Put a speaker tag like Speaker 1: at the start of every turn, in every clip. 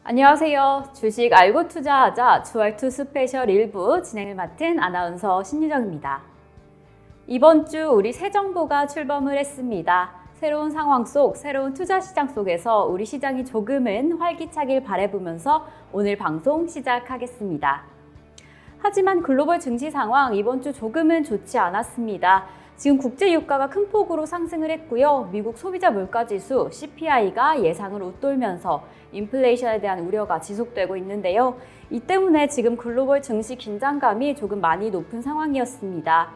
Speaker 1: 안녕하세요. 주식 알고 투자하자 주알투 스페셜 1부 진행을 맡은 아나운서 신유정입니다. 이번 주 우리 새 정부가 출범을 했습니다. 새로운 상황 속, 새로운 투자 시장 속에서 우리 시장이 조금은 활기차길 바라보면서 오늘 방송 시작하겠습니다. 하지만 글로벌 증시 상황 이번 주 조금은 좋지 않았습니다. 지금 국제 유가가 큰 폭으로 상승을 했고요. 미국 소비자 물가지수 CPI가 예상을 웃돌면서 인플레이션에 대한 우려가 지속되고 있는데요. 이 때문에 지금 글로벌 증시 긴장감이 조금 많이 높은 상황이었습니다.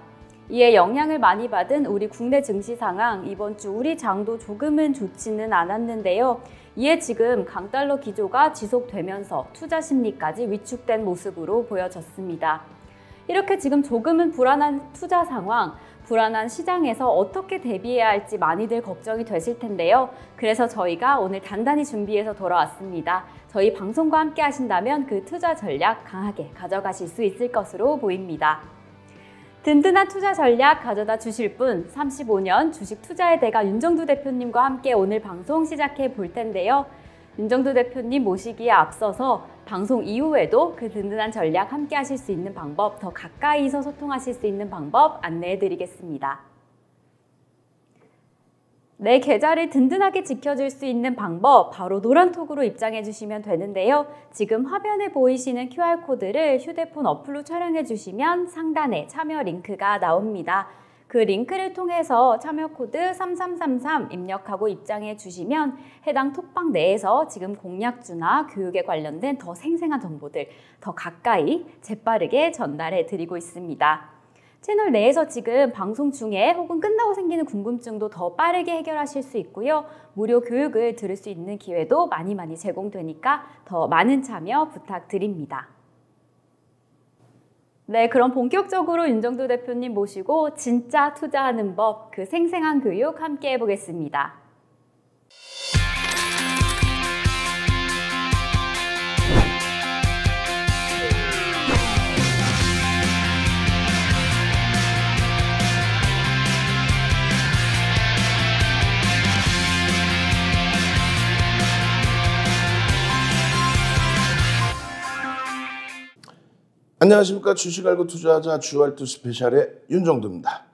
Speaker 1: 이에 영향을 많이 받은 우리 국내 증시 상황 이번 주 우리 장도 조금은 좋지는 않았는데요. 이에 지금 강달러 기조가 지속되면서 투자 심리까지 위축된 모습으로 보여졌습니다. 이렇게 지금 조금은 불안한 투자 상황, 불안한 시장에서 어떻게 대비해야 할지 많이들 걱정이 되실 텐데요. 그래서 저희가 오늘 단단히 준비해서 돌아왔습니다. 저희 방송과 함께 하신다면 그 투자 전략 강하게 가져가실 수 있을 것으로 보입니다. 든든한 투자 전략 가져다 주실 분 35년 주식 투자의 대가 윤정두 대표님과 함께 오늘 방송 시작해 볼 텐데요. 윤정두 대표님 모시기에 앞서서 방송 이후에도 그 든든한 전략 함께 하실 수 있는 방법, 더 가까이서 소통하실 수 있는 방법 안내해 드리겠습니다. 내 계좌를 든든하게 지켜줄 수 있는 방법, 바로 노란톡으로 입장해 주시면 되는데요. 지금 화면에 보이시는 QR코드를 휴대폰 어플로 촬영해 주시면 상단에 참여 링크가 나옵니다. 그 링크를 통해서 참여 코드 3333 입력하고 입장해 주시면 해당 톡방 내에서 지금 공약주나 교육에 관련된 더 생생한 정보들 더 가까이 재빠르게 전달해 드리고 있습니다. 채널 내에서 지금 방송 중에 혹은 끝나고 생기는 궁금증도 더 빠르게 해결하실 수 있고요. 무료 교육을 들을 수 있는 기회도 많이 제공되니까 더 많은 참여 부탁드립니다. 네, 그럼 본격적으로 윤정두 대표님 모시고 진짜 투자하는 법, 그 생생한 교육 함께 해보겠습니다.
Speaker 2: 안녕하십니까. 주식 알고 투자하자 주알투 스페셜의 윤정두입니다.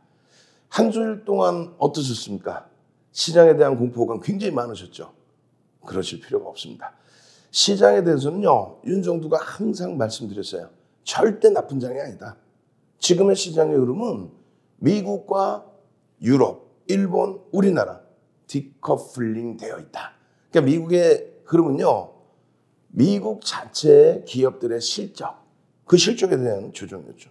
Speaker 2: 한 주일 동안 어떠셨습니까? 시장에 대한 공포가 굉장히 많으셨죠? 그러실 필요가 없습니다. 시장에 대해서는요, 윤정두가 항상 말씀드렸어요. 절대 나쁜 장이 아니다. 지금의 시장의 흐름은 미국과 유럽, 일본, 우리나라 디커플링 되어 있다. 그러니까 미국의 흐름은요, 미국 자체의 기업들의 실적, 그 실적에 대한 조정이었죠.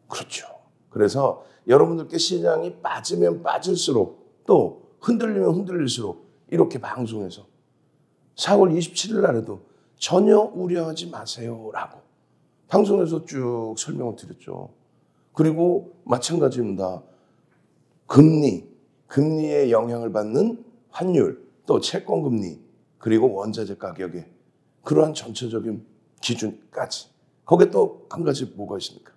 Speaker 2: 그렇죠. 그래서 여러분들께 시장이 빠지면 빠질수록 또 흔들리면 흔들릴수록 이렇게 방송에서 4월 27일 날에도 전혀 우려하지 마세요라고 방송에서 쭉 설명을 드렸죠. 그리고 마찬가지입니다. 금리에 영향을 받는 환율, 또 채권금리, 그리고 원자재 가격의 그러한 전체적인 기준까지. 거기에 또 한 가지 뭐가 있습니까?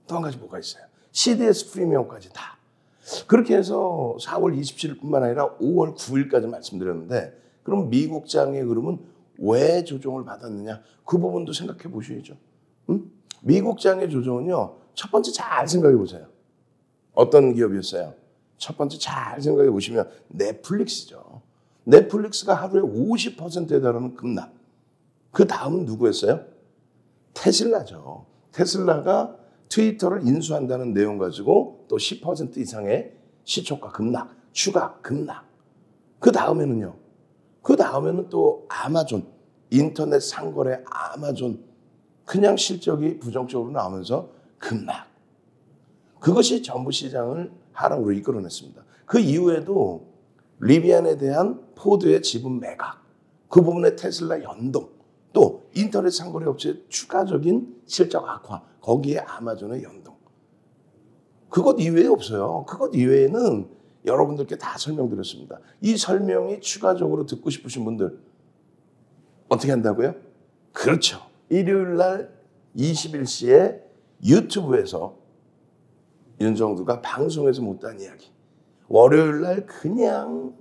Speaker 2: 또 한 가지 뭐가 있어요? CDS 프리미엄까지 다. 그렇게 해서 4월 27일뿐만 아니라 5월 9일까지 말씀드렸는데, 그럼 미국장의 흐름은 왜 조정을 받았느냐? 그 부분도 생각해 보셔야죠. 미국장의 조정은요, 첫 번째 잘 생각해 보세요. 어떤 기업이었어요? 첫 번째 잘 생각해 보시면 넷플릭스죠. 넷플릭스가 하루에 50%에 달하는 급락. 그 다음은 누구였어요? 테슬라죠. 테슬라가 트위터를 인수한다는 내용 가지고 또 10% 이상의 시초가 급락, 추가 급락. 그 다음에는요. 그 다음에는 또 아마존, 인터넷 상거래 아마존. 그냥 실적이 부정적으로 나오면서 급락. 그것이 전부 시장을 하락으로 이끌어냈습니다. 그 이후에도 리비안에 대한 포드의 지분 매각, 그 부분에 테슬라 연동, 또 인터넷 상거래 업체의 추가적인 실적 악화, 거기에 아마존의 연동. 그것 이외에 없어요. 그것 이외에는 여러분들께 다 설명드렸습니다. 이 설명이 추가적으로 듣고 싶으신 분들 어떻게 한다고요? 그렇죠. 일요일 날 21시에 유튜브에서 윤정두가 방송에서 못한 이야기, 월요일 날 그냥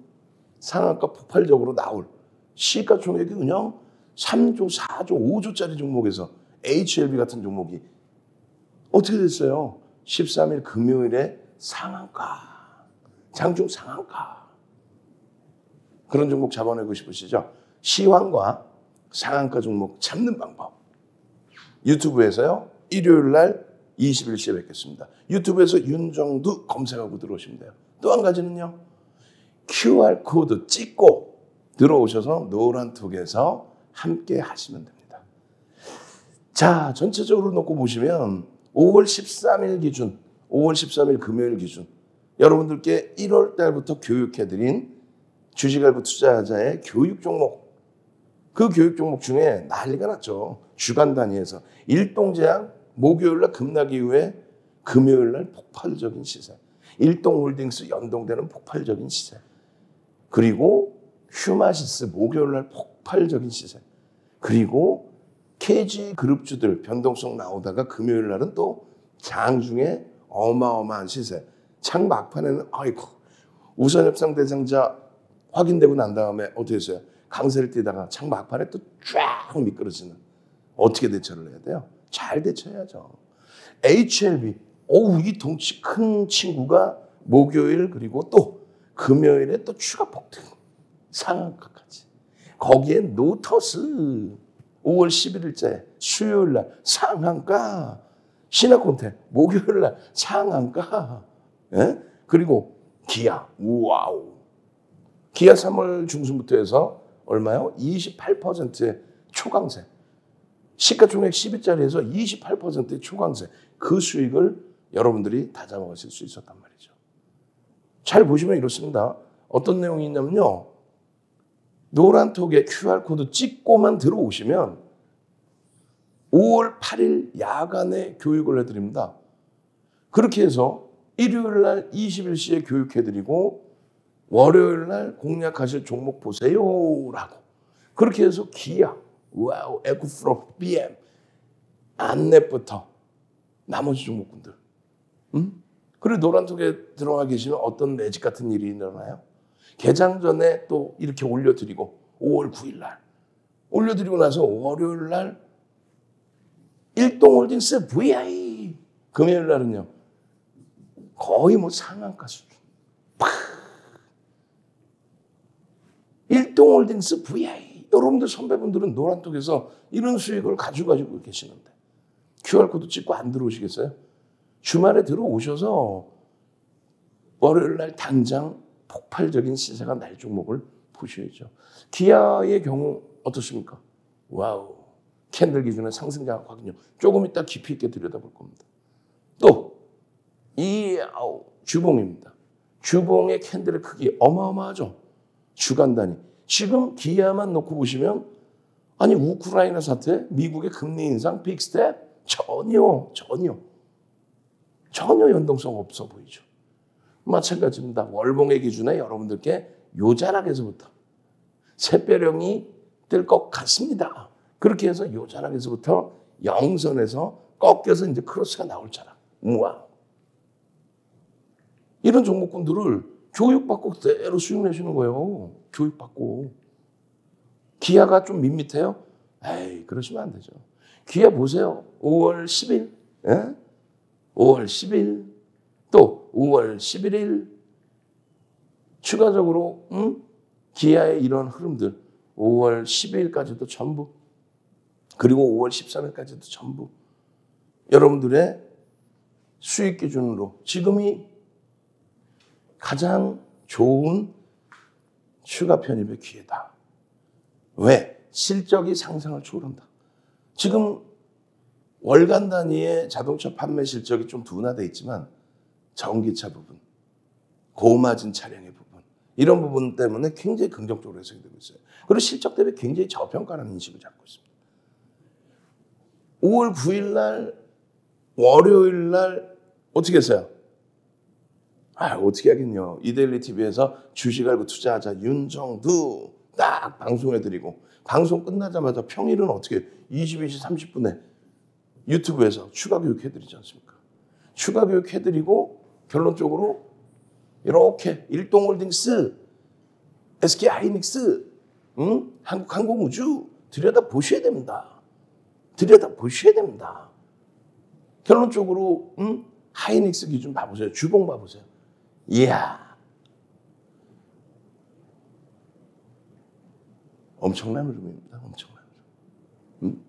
Speaker 2: 상한가 폭발적으로 나올 시가총액이 그냥 3조, 4조, 5조짜리 종목에서 HLB 같은 종목이 어떻게 됐어요? 13일 금요일에 상한가, 장중 상한가. 그런 종목 잡아내고 싶으시죠? 시황과 상한가 종목 잡는 방법. 유튜브에서요. 일요일 날 21시에 뵙겠습니다. 유튜브에서 윤정두 검색하고 들어오시면 돼요. 또 한 가지는요. QR코드 찍고 들어오셔서 노란톡에서 함께 하시면 됩니다. 자, 전체적으로 놓고 보시면 5월 13일 기준, 5월 13일 금요일 기준 여러분들께 1월 달부터 교육해드린 주식알고 투자자의 교육 종목, 그 교육 종목 중에 난리가 났죠. 주간 단위에서 일동제약 목요일 날 급락 이후에 금요일 날 폭발적인 시세, 일동홀딩스 연동되는 폭발적인 시세, 그리고 휴마시스 목요일 날 폭발적인 시세, 그리고 KG 그룹주들 변동성 나오다가 금요일 날은 또 장중에 어마어마한 시세. 창 막판에는 아이고 우선협상 대상자 확인되고 난 다음에 어떻게 했어요? 강세를 띄다가 창 막판에 또 쫙 미끄러지는. 어떻게 대처를 해야 돼요? 잘 대처해야죠. HLB, 이 덩치 큰 친구가 목요일 그리고 또 금요일에 또 추가 폭등. 상한가까지. 거기에 노터스 5월 11일째 수요일 날 상한가. 신화콘테 목요일 날 상한가. 예? 그리고 기아. 우와우. 기아 3월 중순부터 해서 얼마요? 28%의 초강세. 시가총액 10위짜리에서 28%의 초강세. 그 수익을 여러분들이 다 잡아가실 수 있었단 말이죠. 잘 보시면 이렇습니다. 어떤 내용이 있냐면요. 노란톡에 QR코드 찍고만 들어오시면 5월 8일 야간에 교육을 해드립니다. 그렇게 해서 일요일 날 21시에 교육해드리고 월요일 날 공략하실 종목 보세요라고. 그렇게 해서 기아, 와우, 에코프로, BM, 안넷부터 나머지 종목군들. 그리고 노란톡에 들어가 계시면 어떤 매직 같은 일이 일어나요? 개장 전에 또 이렇게 올려드리고 5월 9일 날 올려드리고 나서 월요일 날 일동홀딩스 VI 금요일 날은요 거의 뭐 상한가 수준. 일동홀딩스 VI 여러분들 선배분들은 노란톡에서 이런 수익을 가지고 계시는데 QR코드 찍고 안 들어오시겠어요? 주말에 들어오셔서 월요일 날 당장 폭발적인 시세가 날 종목을 보셔야죠. 기아의 경우 어떻습니까? 와우. 캔들 기준의 상승장 확인요. 조금 이따 깊이 있게 들여다볼 겁니다. 또 주봉입니다. 주봉의 캔들의 크기 어마어마하죠. 주간 단위. 지금 기아만 놓고 보시면 아니 우크라이나 사태, 미국의 금리 인상, 빅스텝 전혀 연동성 없어 보이죠. 마찬가지입니다. 월봉의 기준에 여러분들께 요 자락에서부터 새벽령이 뜰 것 같습니다. 그렇게 해서 요 자락에서부터 영선에서 꺾여서 이제 크로스가 나올 자락. 우와. 이런 종목군들을 교육받고 그대로 수익 내시는 거예요. 교육받고. 기아가 좀 밋밋해요? 에이, 그러시면 안 되죠. 기아 보세요. 5월 10일, 예? 5월 10일, 또 5월 11일. 추가적으로 기아의 이런 흐름들 5월 12일까지도 전부, 그리고 5월 13일까지도 전부 여러분들의 수익 기준으로 지금이 가장 좋은 추가 편입의 기회다. 왜? 실적이 상상을 초월한다. 지금 월간 단위의 자동차 판매 실적이 좀 둔화되어 있지만 전기차 부분, 고마진 차량의 부분, 이런 부분 때문에 굉장히 긍정적으로 해석이 되고 있어요. 그리고 실적 대비 굉장히 저평가라는 인식을 잡고 있습니다. 5월 9일 날 월요일 날 어떻게 했어요? 어떻게 하겠냐. 이데일리 TV에서 주식 알고 투자하자 윤정두 딱 방송해드리고 방송 끝나자마자 평일은 어떻게 22시 30분에 유튜브에서 추가 교육 해드리지 않습니까? 추가 교육 해드리고 결론적으로 이렇게 일동홀딩스, SK하이닉스, 한국항공우주 들여다보셔야 됩니다. 들여다보셔야 됩니다. 결론적으로 하이닉스 기준 봐보세요. 주봉 봐보세요. 이야, 엄청난 흐름입니다. 엄청난 흐름.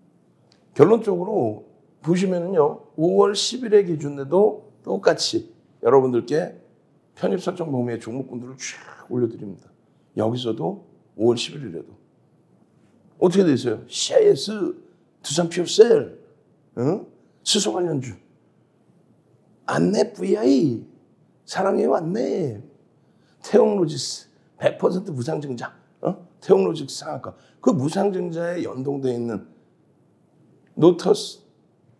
Speaker 2: 결론적으로 보시면은요, 5월 10일의 기준에도 똑같이 여러분들께 편입 설정 범위의 종목군들을 쫙 올려드립니다. 여기서도 5월 11일에도 어떻게 되세요? CIS, 두산 퓨셀, 수소 관련주, 안내 VI, 사랑해요 안내, 태용로지스 100% 무상증자, 태용로지스 상한가, 그 무상증자에 연동되어 있는 노터스,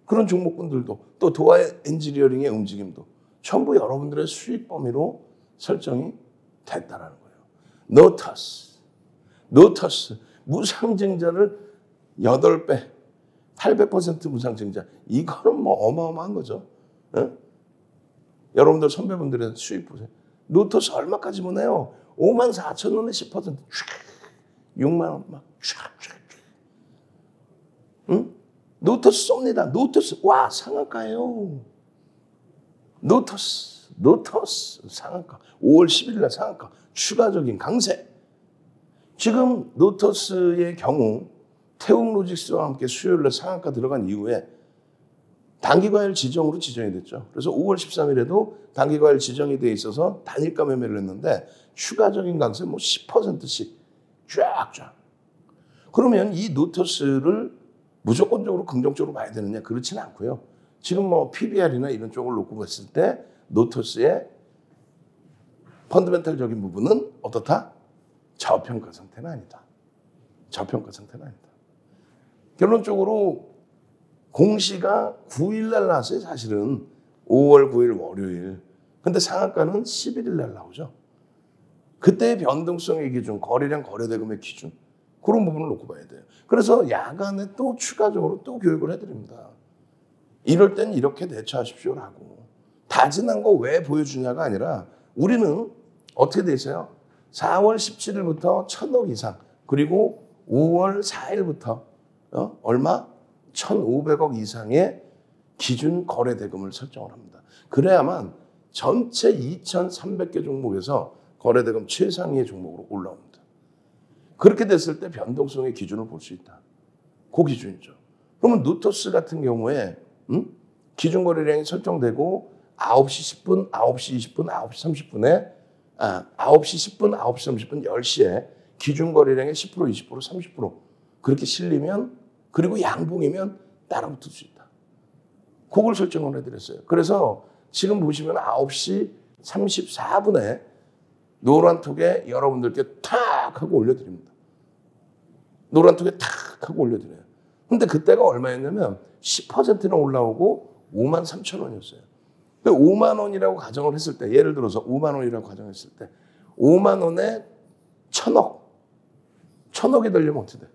Speaker 2: 그런 종목군들도 또 도화 엔지니어링의 움직임도 전부 여러분들의 수익 범위로 설정이 됐다라는 거예요. 노터스 무상증자를 8배 800% 무상증자, 이거는 뭐 어마어마한 거죠. 여러분들 선배분들의 수익 보세요. 노터스 얼마까지 보내요? 54,000원에 10%, 6만 원 막 노터스 쏩니다. 노터스, 와, 상한가예요. 노터스 상한가. 5월 10일 날 상한가. 추가적인 강세. 지금 노터스의 경우 태웅로직스와 함께 수요일 날 상한가 들어간 이후에 단기과열 지정으로 지정이 됐죠. 그래서 5월 13일에도 단기과열 지정이 돼 있어서 단일가 매매를 했는데 추가적인 강세 뭐 10%씩 쫙쫙. 그러면 이 노터스를 무조건적으로 긍정적으로 봐야 되느냐? 그렇지는 않고요. 지금 뭐 PBR이나 이런 쪽을 놓고 봤을 때 노터스의 펀더멘탈적인 부분은 어떻다? 저평가 상태는 아니다. 저평가 상태는 아니다. 결론적으로 공시가 9일 날 나왔어요. 사실은 5월 9일 월요일. 근데 상한가는 11일 날 나오죠. 그때의 변동성의 기준, 거래량 거래대금의 기준, 그런 부분을 놓고 봐야 돼요. 그래서 야간에 또 추가적으로 또 교육을 해드립니다. 이럴 땐 이렇게 대처하십시오라고. 다진한 거 왜 보여주냐가 아니라 우리는 어떻게 돼 있어요? 4월 17일부터 1,000억 이상, 그리고 5월 4일부터 얼마? 1,500억 이상의 기준 거래 대금을 설정을 합니다. 그래야만 전체 2,300개 종목에서 거래 대금 최상위의 종목으로 올라옵니다. 그렇게 됐을 때 변동성의 기준을 볼 수 있다. 그 기준이죠. 그러면 노터스 같은 경우에 기준 거래량이 설정되고 9시 10분, 9시 20분, 9시 30분에 9시 10분, 9시 30분, 10시에 기준 거래량의 10%, 20%, 30% 그렇게 실리면, 그리고 양봉이면 따라붙을 수 있다. 그걸 설정을 해드렸어요. 그래서 지금 보시면 9시 34분에 노란톡에 여러분들께 탁 하고 올려드립니다. 노란톡에 탁 하고 올려드려요. 근데 그때가 얼마였냐면 10%는 올라오고 53,000원이었어요. 5만 원이라고 가정을 했을 때, 예를 들어서 5만 원이라고 가정했을 때 5만 원에 1,000억. 1,000억이 되려면 어떻게 돼?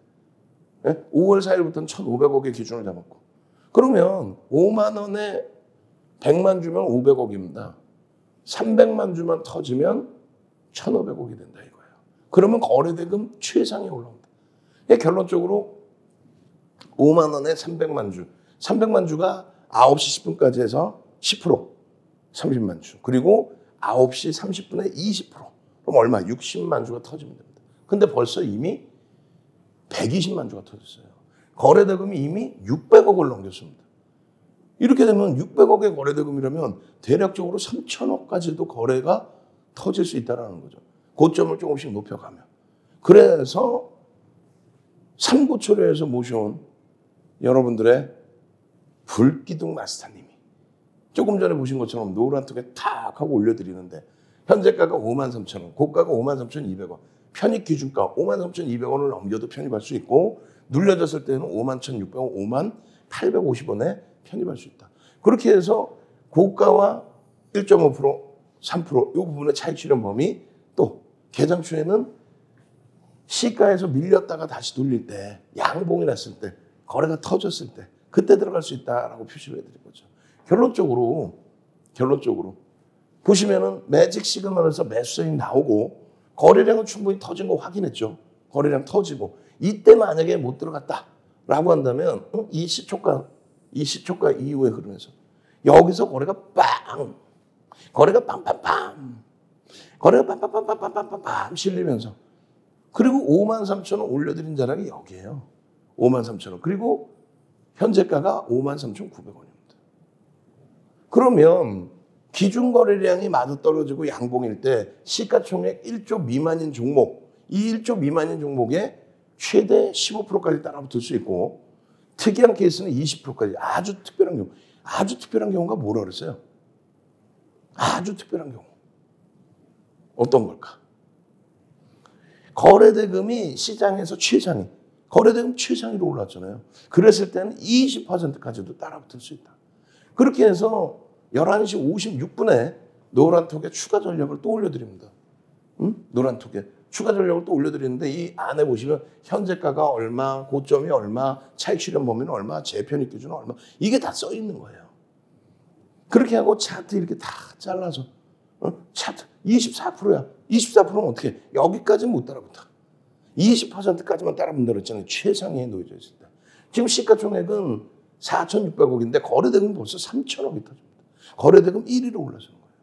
Speaker 2: 5월 4일부터는 1,500억의 기준을 잡았고, 그러면 5만 원에 100만 주면 500억입니다. 300만 주만 터지면 1,500억이 된다 이거예요. 그러면 거래대금 최상에 올라옵니다. 결론적으로 5만 원에 300만 주. 300만 주가 9시 10분까지 해서 10%, 30만 주. 그리고 9시 30분에 20%. 그럼 얼마? 60만 주가 터지면 됩니다. 근데 벌써 이미 120만 주가 터졌어요. 거래대금이 이미 600억을 넘겼습니다. 이렇게 되면 600억의 거래대금이라면 대략적으로 3천억까지도 거래가 터질 수 있다는 거죠. 고점을 조금씩 높여가면. 그래서 삼고초려에서 모셔온 여러분들의 불기둥 마스터님이 조금 전에 보신 것처럼 노란톡에 탁 하고 올려드리는데, 현재가가 53,000원, 고가가 53,200원, 편입 기준가 53,200원을 넘겨도 편입할 수 있고, 눌려졌을 때는 51,600원, 5850원에 편입할 수 있다. 그렇게 해서 고가와 1.5%, 3% 이 부분의 차익 실현 범위, 또 개장주에는 시가에서 밀렸다가 다시 돌릴 때, 양봉이 났을 때, 거래가 터졌을 때 그때 들어갈 수 있다라고 표시를 해드린 거죠. 결론적으로 보시면은 매직 시그널에서 매수세이 나오고 거래량은 충분히 터진 거 확인했죠. 거래량 터지고 이때 만약에 못 들어갔다라고 한다면 이 시초가 이후에 흐르면서 여기서 거래가 거래가 빵빵빵 거래가 빵빵빵빵빵빵 실리면서 그리고 53,000원 올려드린 자락이 여기에요. 53,000원. 그리고 현재가가 53,900원입니다. 그러면 기준 거래량이 마저 떨어지고 양봉일 때 시가총액 1조 미만인 종목, 이 1조 미만인 종목에 최대 15%까지 따라붙을 수 있고 특이한 케이스는 20%까지 아주 특별한 경우. 아주 특별한 경우가 뭐라 그랬어요? 아주 특별한 경우. 어떤 걸까? 거래대금이 시장에서 최상위, 거래대금 최상위로 올랐잖아요. 그랬을 때는 20%까지도 따라붙을 수 있다. 그렇게 해서 11시 56분에 노란톡에 추가 전력을 또 올려드립니다. 노란톡에 추가 전력을 또 올려드리는데 이 안에 보시면 현재가가 얼마, 고점이 얼마, 차익 실현 범위는 얼마, 재편입 기준은 얼마 이게 다 써 있는 거예요. 그렇게 하고 차트 이렇게 다 잘라서 차트 24%야. 24%는 어떻게 해? 여기까지는 못 따라붙어. 20%까지만 따라붙는다 그랬잖아요. 최상위에 놓여져 있을 때. 지금 시가총액은 4,600억인데 거래대금이 벌써 3,000억이 터집니다. 거래대금 1위로 올라서는 거예요.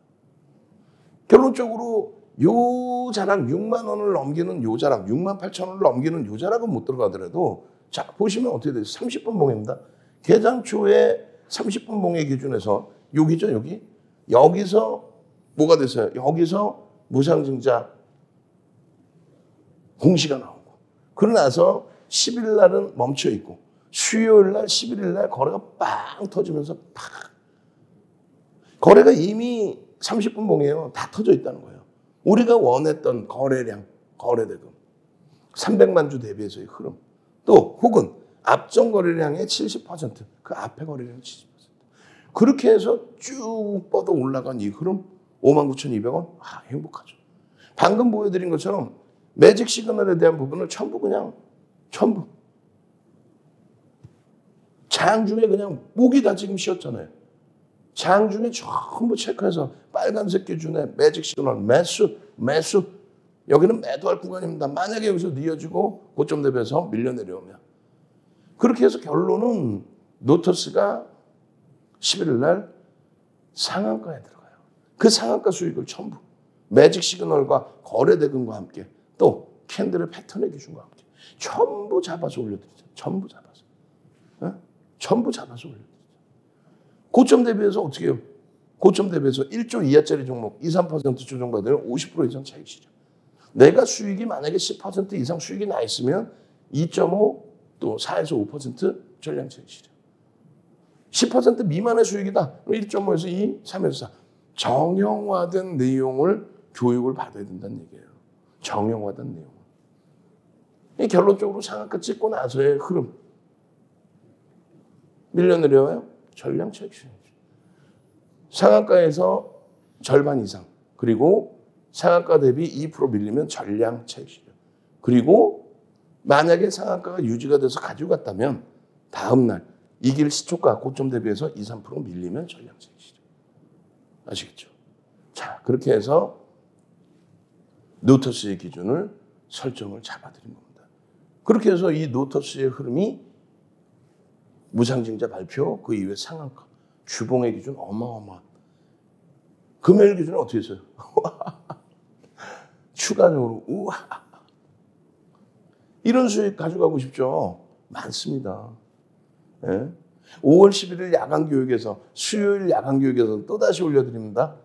Speaker 2: 결론적으로 요 자락 6만 원을 넘기는 요 자락 6만 8천 원을 넘기는 요 자락은 못 들어가더라도 자 보시면 어떻게 돼요? 30분 봉입니다. 개장 초에 30분 봉의 기준에서 여기죠 여기. 여기서 뭐가 됐어요? 여기서 무상증자 공시가 나오고 그러고 나서 10일 날은 멈춰 있고 수요일 날 11일 날 거래가 빵 터지면서 팍 거래가 이미 30분 봉이에요. 다 터져 있다는 거예요. 우리가 원했던 거래량, 거래대금 300만 주 대비해서의 흐름 또 혹은 앞전 거래량의 70% 그 앞에 거래량의 70% 그렇게 해서 쭉 뻗어 올라간 이 흐름 59,200원 행복하죠. 방금 보여드린 것처럼 매직 시그널에 대한 부분을 전부 장 중에 그냥 목이 다 지금 쉬었잖아요. 장 중에 전부 체크해서 빨간색 기준에 매직 시그널 매수 여기는 매도할 구간입니다. 만약에 여기서 이어지고 고점 대비해서 밀려 내려오면 그렇게 해서 결론은 노터스가 11일 날 상한가에 들어가요. 그 상한가 수익을 전부 매직 시그널과 거래대금과 함께 또 캔들의 패턴의 기준과 함께 전부 잡아서 올려드리죠. 전부 잡아서 올려드리죠. 고점 대비해서 어떻게 해요? 고점 대비해서 1조 이하짜리 종목 2, 3% 조정받으면 50% 이상 차익 실현. 내가 수익이 만약에 10% 이상 수익이 나 있으면 2.5 또 4에서 5% 전량 차익 실현. 10% 미만의 수익이다. 1.5에서 2, 3에서 4. 정형화된 내용을 교육을 받아야 된다는 얘기예요. 정형화된 내용. 이 결론적으로 상한가 찍고 나서의 흐름. 밀려 내려와요. 전량 차익 실현. 상한가에서 절반 이상. 그리고 상한가 대비 2% 밀리면 전량 차익 실현. 그리고 만약에 상한가가 유지가 돼서 가지고 갔다면 다음 날 이 길 시초가 고점 대비해서 2, 3% 밀리면 전량 차익 실현. 아시겠죠? 자, 그렇게 해서 노터스의 기준을 설정을 잡아드린 겁니다. 그렇게 해서 이 노터스의 흐름이 무상증자 발표, 그 이후에 상한가, 주봉의 기준 어마어마한. 금요일 기준은 어떻게 했어요? 추가적으로 우와. 이런 수익 가져가고 싶죠? 많습니다. 예? 5월 11일 야간교육에서 수요일 야간교육에서 또다시 올려드립니다.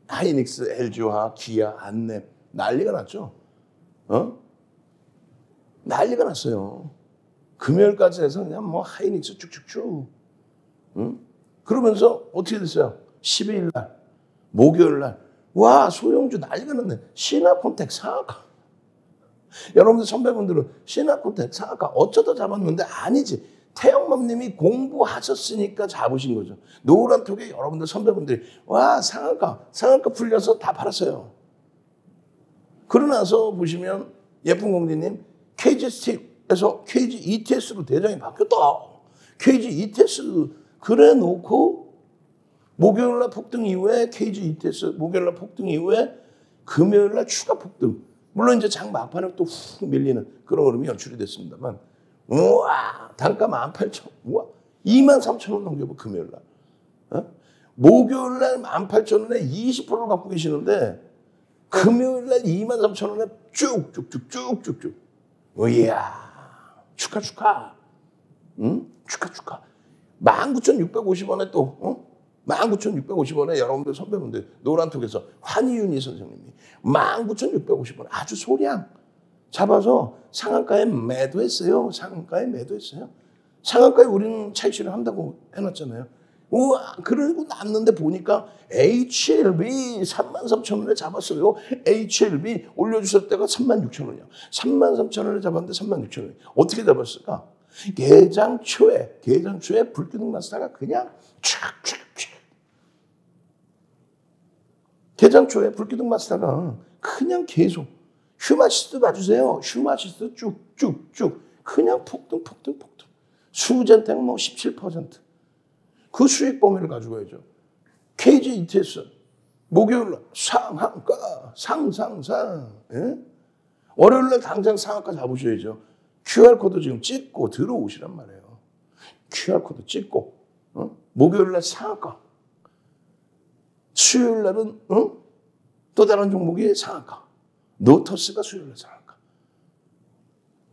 Speaker 2: 하이닉스, LG화, 기아, 안랩 난리가 났죠? 난리가 났어요. 금요일까지 해서 그냥 뭐 하이닉스 쭉쭉쭉. 그러면서 어떻게 됐어요? 12일 날, 목요일 날, 와, 소형주 난리가 났네. 시나콘텍 상한가. 여러분들 선배분들은 시나콘텍 상한가 어쩌다 잡았는데 아니지. 태영맘님이 공부하셨으니까 잡으신 거죠. 노란톡에 여러분들 선배분들이 와, 상한가 풀려서 다 팔았어요. 그러고 나서 보시면 예쁜 공주님 KG스틱에서 KG ETS로 대장이 바뀌었다. KG ETS 그래 놓고 목요일날 폭등 이후에 KG ETS 목요일날 폭등 이후에 금요일날 추가 폭등. 물론 이제 장 막판에 또 훅 밀리는 그런 흐름이 연출이 됐습니다만, 우와, 단가 18,000원, 우와, 23,000원 넘겨봐, 금요일 날. 어? 목요일 날 18,000원에 20%를 갖고 계시는데, 금요일 날 23,000원에 쭉쭉쭉쭉쭉쭉. 이야, 축하. 응? 축하. 19,650원에 또, 19,650원에 여러분들 선배분들, 노란톡에서 환희윤희 선생님이 19,650원 아주 소량 잡아서 상한가에 매도했어요. 상한가에 우리는 차익실현 한다고 해놨잖아요. 우와, 그러고 났는데 보니까 HLB 33,000원에 잡았어요. HLB 올려주실 때가 36,000원이야. 33,000원에 잡았는데 36,000원. 어떻게 잡았을까? 개장 초에 불기둥 나스다가 그냥 촥. 개장 초에 불기둥 나스다가 그냥 계속 휴마시스 봐주세요. 휴마시스 쭉쭉쭉 그냥 폭등. 수젠텍 뭐 17%. 그 수익 범위를 가지고 해야죠. KG ETS 목요일날 상한가 상. 예? 월요일날 당장 상한가 잡으셔야죠. QR코드 지금 찍고 들어오시란 말이에요. QR코드 찍고 목요일날 상한가. 수요일날은 또 다른 종목이 상한가. 노터스가 수요일날 상한가.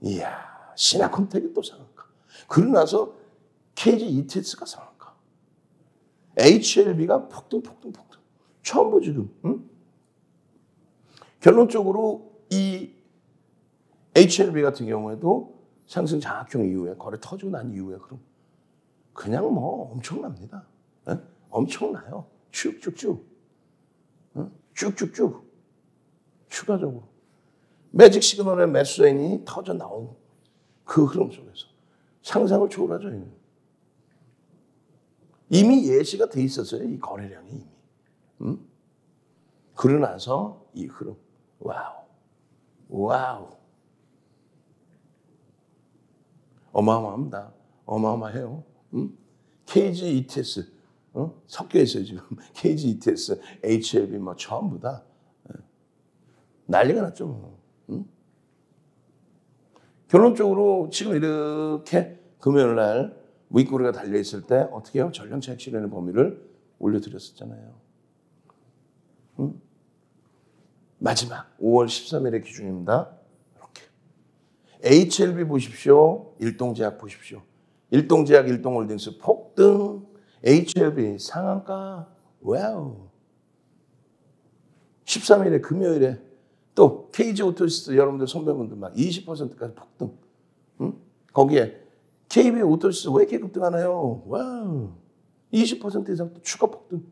Speaker 2: 이야, 신화콘텍이 또 상한가. 그러고 나서 KG ETS가 상한가. HLB가 폭등. 처음부 지금. 결론적으로 이 HLB 같은 경우에도 상승 장악형 이후에 거래 터지고 난 이후에 그냥 뭐 엄청납니다. 네? 엄청나요. 쭉쭉쭉. 추가적으로. 매직 시그널의 매수인이 터져 나온 그 흐름 속에서 상상을 초월하죠. 이미 예시가 돼 있었어요. 이 거래량이 이미. 그러고 나서 이 흐름. 와우. 어마어마합니다. 어마어마해요. KG ETS 섞여 있어요 지금. KG ETS, HLB 뭐 전부 다 난리가 났죠. 결론적으로 지금 이렇게 금요일 날 윗꼬리가 달려있을 때 어떻게 해요? 전량 차익 실현의 범위를 올려드렸었잖아요. 마지막 5월 13일의 기준입니다. 이렇게. HLB 보십시오. 일동제약 보십시오. 일동제약, 일동홀딩스 폭등. HLB 상한가. 와우. 13일에 금요일에 또 KG 오토시스 여러분들 선배분들 막 20%까지 폭등. 거기에 KB 오토시스 왜 이렇게 급등하나요? 와우. 20% 이상 또 추가 폭등.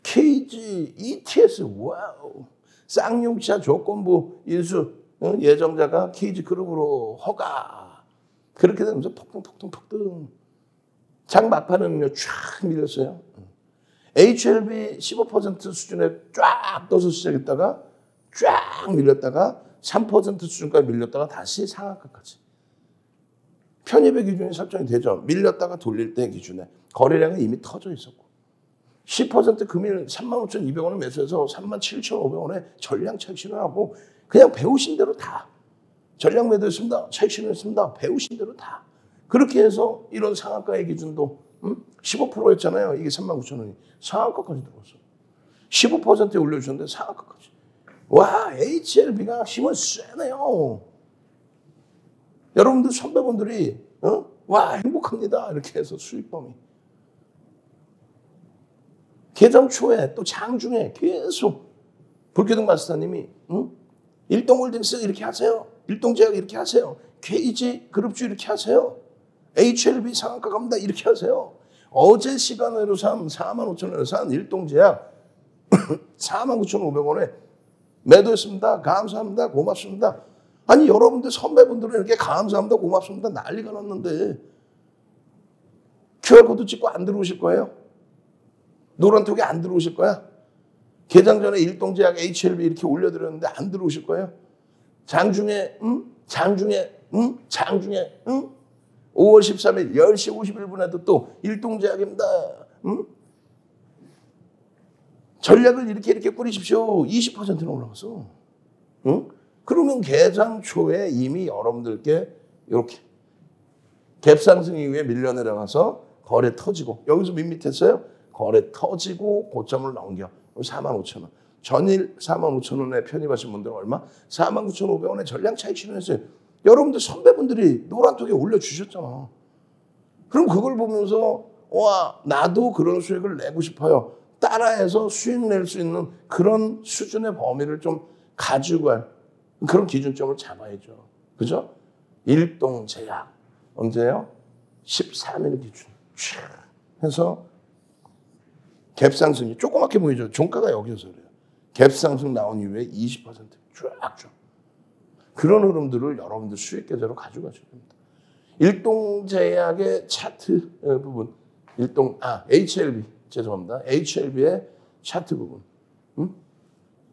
Speaker 2: KG ETS 와우. 쌍용차 조건부 인수 예정자가 KG 그룹으로 허가. 그렇게 되면서 폭등. 장 막판은 쫙 밀렸어요. HLB 15% 수준에 쫙 떠서 시작했다가 쫙 밀렸다가 3% 수준까지 밀렸다가 다시 상한가까지. 편입의 기준이 설정이 되죠. 밀렸다가 돌릴 때 기준에. 거래량은 이미 터져 있었고. 10% 금일 35,200원을 매수해서 37,500원에 전량 차익 실현하고 그냥 배우신 대로 다. 전량 매도했습니다. 차익 실현했습니다. 배우신 대로 다. 그렇게 해서 이런 상한가의 기준도 15%였잖아요. 이게 39,000원이. 상한가까지 들어갔어. 15%에 올려주셨는데 상한가까지. 와, HLB가 힘은 세네요. 여러분들 선배분들이 와 행복합니다. 이렇게 해서 수익 범위. 개장 초에 또 장중에 계속 불기둥 마스터님이 일동홀딩스 이렇게 하세요. 일동제약 이렇게 하세요. KG 그룹주 이렇게 하세요. HLB 상한가 갑니다. 이렇게 하세요. 어제 시간으로 산 45,000원에 산 일동제약 49,500원에 매도했습니다. 감사합니다. 고맙습니다. 아니 여러분들 선배분들은 이렇게 감사합니다. 고맙습니다. 난리가 났는데 QR코드 찍고 안 들어오실 거예요? 노란톡에 안 들어오실 거야? 개장 전에 일동제약 HLB 이렇게 올려드렸는데 안 들어오실 거예요? 장중에 5월 13일 10시 51분에도 또 일동제약입니다. 전략을 이렇게 꾸리십시오. 20%는 올라갔어. 그러면 개장 초에 이미 여러분들께 이렇게 갭상승 이후에 밀려 내려가서 거래 터지고 여기서 밋밋했어요. 거래 터지고 고점을 넘겨 45,000원. 전일 45,000원에 편입하신 분들은 얼마? 49,500원에 전량 차익 실현했어요. 여러분들 선배분들이 노란톡에 올려주셨잖아. 그럼 그걸 보면서 와 나도 그런 수익을 내고 싶어요. 따라해서 수익 낼 수 있는 그런 수준의 범위를 좀 가지고 갈 그런 기준점을 잡아야죠. 그죠? 일동제약 언제요? 13일 기준 해서 갭상승이 조그맣게 보이죠. 종가가 여기서 그래요. 갭상승 나온 이후에 20% 쫙 그런 흐름들을 여러분들 수익 계좌로 가져가셔야 됩니다. 일동제약의 차트 부분, HLB 죄송합니다. HLB의 차트 부분,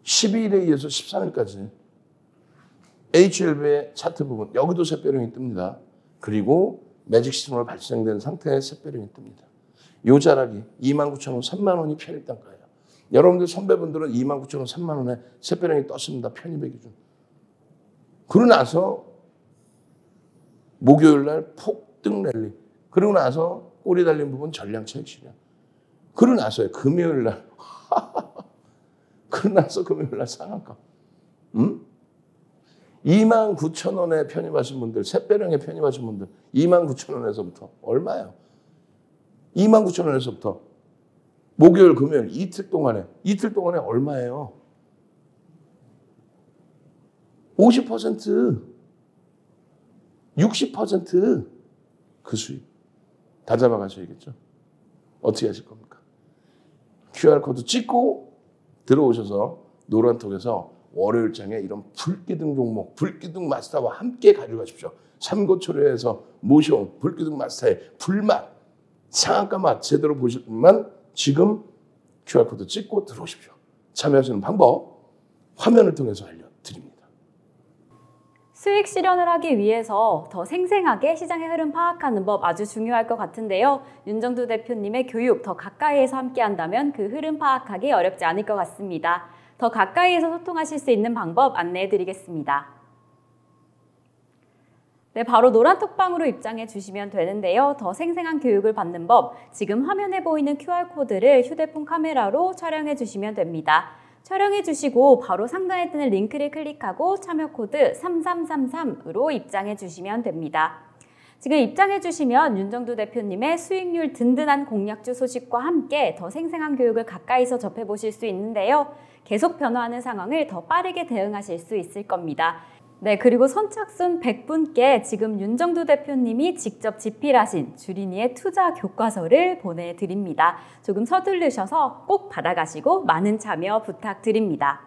Speaker 2: 12일에 이어서 13일까지 HLB의 차트 부분 여기도 샛별형이 뜹니다. 그리고 매직 시그널 발생된 상태의 샛별형이 뜹니다. 요 자락이 29,000원, 3만 원이 편입 단가예요. 여러분들 선배분들은 29,000원, 3만 원에 샛별형이 떴습니다. 편입의 기준. 그러고 나서 목요일 날 폭등 랠리. 그러고 나서 꼬리 달린 부분 전량 차익 실현. 그러고 나서요. 금요일 날. 그러고 나서 금요일 날 상한가. 29,000원에 편입하신 분들, 샛별형에 편입하신 분들 29,000원에서부터 얼마예요? 29,000원에서부터 목요일, 금요일 이틀 동안에 얼마예요? 50%, 60% 그 수익 다 잡아가셔야겠죠. 어떻게 하실 겁니까? QR코드 찍고 들어오셔서 노란톡에서 월요일장에 이런 불기둥 종목, 불기둥 마스터와 함께 가져가십시오. 삼고초려에서 모셔온 불기둥 마스터의 불맛, 상한가 맛 제대로 보실 분만 지금 QR코드 찍고 들어오십시오. 참여하시는 방법 화면을 통해서 알려드립니다.
Speaker 1: 수익 실현을 하기 위해서 더 생생하게 시장의 흐름 파악하는 법 아주 중요할 것 같은데요. 윤정두 대표님의 교육 더 가까이에서 함께 한다면 그 흐름 파악하기 어렵지 않을 것 같습니다. 더 가까이에서 소통하실 수 있는 방법 안내해 드리겠습니다. 네, 바로 노란톡방으로 입장해 주시면 되는데요. 더 생생한 교육을 받는 법, 지금 화면에 보이는 QR코드를 휴대폰 카메라로 촬영해 주시면 됩니다. 촬영해 주시고 바로 상단에 뜨는 링크를 클릭하고 참여 코드 3333으로 입장해 주시면 됩니다. 지금 입장해 주시면 윤정두 대표님의 수익률 든든한 공략주 소식과 함께 더 생생한 교육을 가까이서 접해보실 수 있는데요. 계속 변화하는 상황을 더 빠르게 대응하실 수 있을 겁니다. 네, 그리고 선착순 100분께 지금 윤정두 대표님이 직접 집필하신 주린이의 투자 교과서를 보내드립니다. 조금 서두르셔서 꼭 받아가시고 많은 참여 부탁드립니다.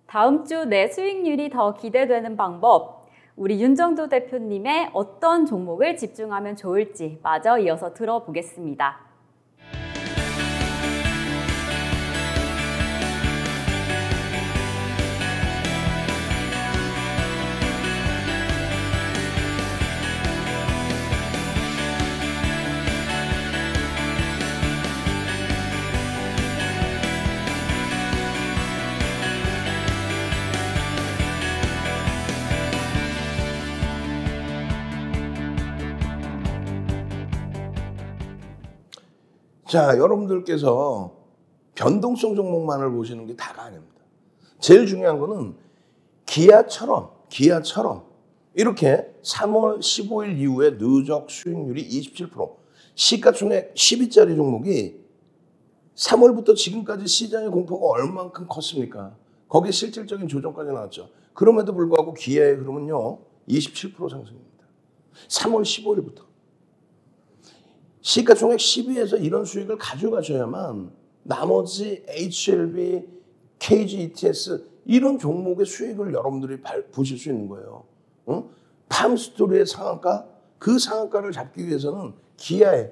Speaker 1: 다음 주 내 수익률이 더 기대되는 방법, 우리 윤정두 대표님의 어떤 종목을 집중하면 좋을지 마저 이어서 들어보겠습니다.
Speaker 2: 자, 여러분들께서 변동성 종목만을 보시는 게 다가 아닙니다. 제일 중요한 거는 기아처럼 이렇게 3월 15일 이후에 누적 수익률이 27%, 시가총액 10위짜리 종목이 3월부터 지금까지 시장의 공포가 얼만큼 컸습니까? 거기에 실질적인 조정까지 나왔죠. 그럼에도 불구하고 기아의 흐름은요 27% 상승입니다. 3월 15일부터. 시가총액 10위에서 이런 수익을 가져가셔야만 나머지 HLB, KG ETS 이런 종목의 수익을 여러분들이 보실 수 있는 거예요. 팜스토리의 상한가, 그 상한가를 잡기 위해서는 기아에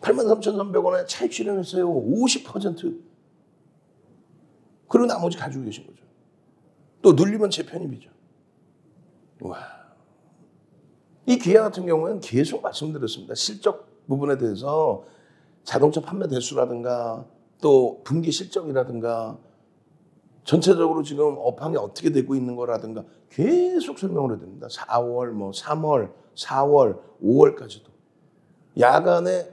Speaker 2: 83,300원에 차익 실현했어요. 50%. 그리고 나머지 가지고 계신 거죠. 또 눌리면 재편입이죠. 와. 이 기아 같은 경우는 계속 말씀드렸습니다. 실적 부분에 대해서 자동차 판매 대수라든가 또 분기 실적이라든가 전체적으로 지금 업황이 어떻게 되고 있는 거라든가 계속 설명을 해드립니다. 4월, 3월, 4월, 5월까지도. 야간에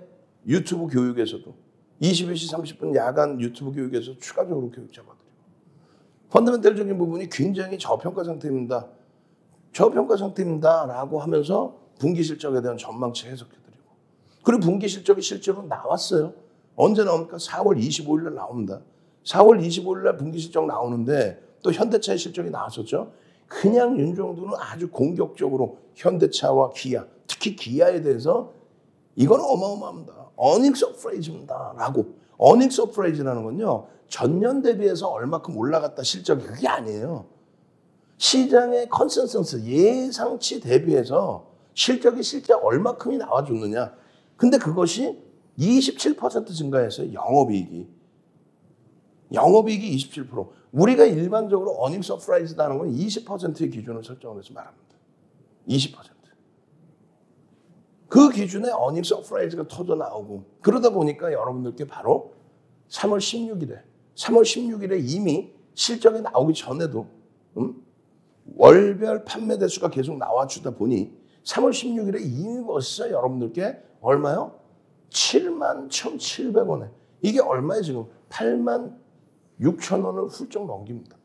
Speaker 2: 유튜브 교육에서도 21시 30분 야간 유튜브 교육에서 추가적으로 교육 잡아드리고 펀더멘털적인 부분이 굉장히 저평가 상태입니다. 저평가 상태입니다 라고 하면서 분기 실적에 대한 전망치 해석해드리고 그리고 분기 실적이 실제로 나왔어요. 언제 나옵니까? 4월 25일 날 나옵니다. 4월 25일 날 분기 실적 나오는데 또 현대차의 실적이 나왔었죠. 그냥 윤종두는 아주 공격적으로 현대차와 기아, 특히 기아에 대해서 이건 어마어마합니다. 어닝 서프라이즈입니다 라고. 어닝 서프라이즈라는 건요. 전년 대비해서 얼마큼 올라갔다 실적이 그게 아니에요. 시장의 컨센서스 예상치 대비해서 실적이 실제 얼마큼이 나와줬느냐. 근데 그것이 27% 증가했어요. 영업이익이 27%. 우리가 일반적으로 어닝 서프라이즈라는 건 20%의 기준을 설정을 해서 말합니다. 20%. 그 기준에 어닝 서프라이즈가 터져 나오고 그러다 보니까 여러분들께 바로 3월 16일에 이미 실적이 나오기 전에도 월별 판매 대수가 계속 나와주다 보니 3월 16일에 이미 벌써 여러분들께 얼마요? 71,700원에 이게 얼마예요 지금? 86,000원을 훌쩍 넘깁니다.